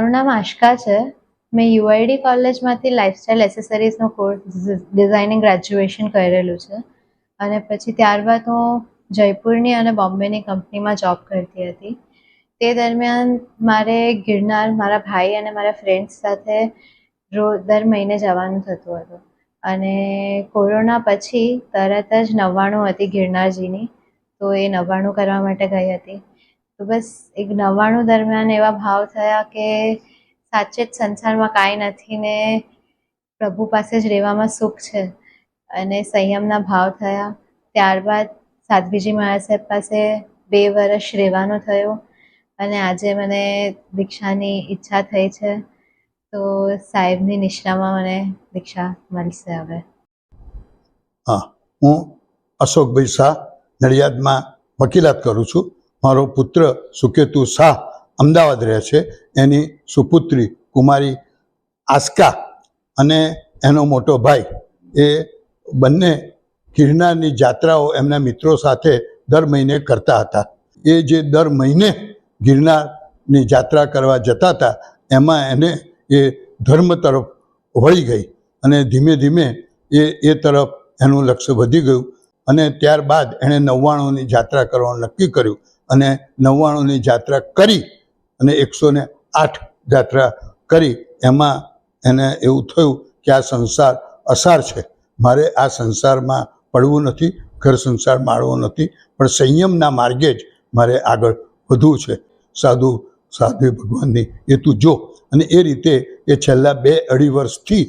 મારું નામ આશકા છે. મેં યુઆઈડી કોલેજમાંથી લાઇફસ્ટાઇલ એસેસરીઝનો કોર્સ ડિઝાઇનિંગ ગ્રેજ્યુએશન કરેલું છે અને પછી ત્યારબાદ હું જયપુરની અને બોમ્બેની કંપનીમાં જોબ કરતી હતી. તે દરમિયાન મારે ગિરનાર મારા ભાઈ અને મારા ફ્રેન્ડ્સ સાથે દર મહિને જવાનું થતું હતું અને કોરોના પછી તરત જ 99 હતી ગિરનારજીની, તો એ 99 કરવા માટે ગઈ હતી. તો બસ એક 99 દરમિયાન એવા ભાવ થયા કે સાચે જ સંસારમાં કાંઈ નથી ને પ્રભુ પાસે જ રહેવામાં સુખ છે અને સંયમના ભાવ થયા. ત્યારબાદ સાધ્વીજી મહારાજ સાહેબ પાસે 2 વર્ષ રહેવાનું થયું અને આજે મને દીક્ષાની ઈચ્છા થઈ છે, તો સાહેબની નિશ્રામાં મને દીક્ષા મળશે હવે. હા, હું અશોકભાઈ શાહ નડિયાદમાં વકીલાત કરું છું. મારો પુત્ર સુકેતુ શાહ અમદાવાદ રહે છે. એની સુપુત્રી કુમારી આસ્કા અને એનો મોટો ભાઈ એ બંને ગિરનારની જાત્રાઓ એમના મિત્રો સાથે દર મહિને કરતા હતા. એ જે દર મહિને ગિરનારની જાત્રા કરવા જતા હતા એમાં એને એ ધર્મ તરફ વળી ગઈ અને ધીમે ધીમે એ તરફ એનું લક્ષ્ય વધી ગયું અને ત્યારબાદ એણે 99ની જાત્રા કરવાનું નક્કી કર્યું અને 99ની જાત્રા કરી અને 108 જાત્રા કરી. એમાં એને એવું થયું કે આ સંસાર અસાર છે, મારે આ સંસારમાં પડવું નથી, ઘર સંસાર માણવો નથી, પણ સંયમના માર્ગે જ મારે આગળ વધવું છે. સાધુ ભગવાનની એ તું જો. અને એ રીતે એ છેલ્લા 2-2.5 વર્ષથી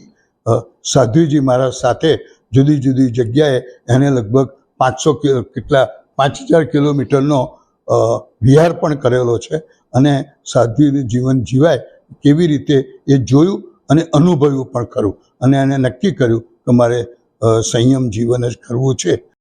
સાધ્વીજી મહારાજ સાથે જુદી જુદી જગ્યાએ એને લગભગ 5000 કિલોમીટરનો વિહાર પણ કરેલો છે અને સાધ્વીનું જીવન જીવાય કેવી રીતે એ જોયું અને અનુભવ્યું પણ ખરું અને એને નક્કી કર્યું કે મારે સંયમ જીવન જ કરવું છે.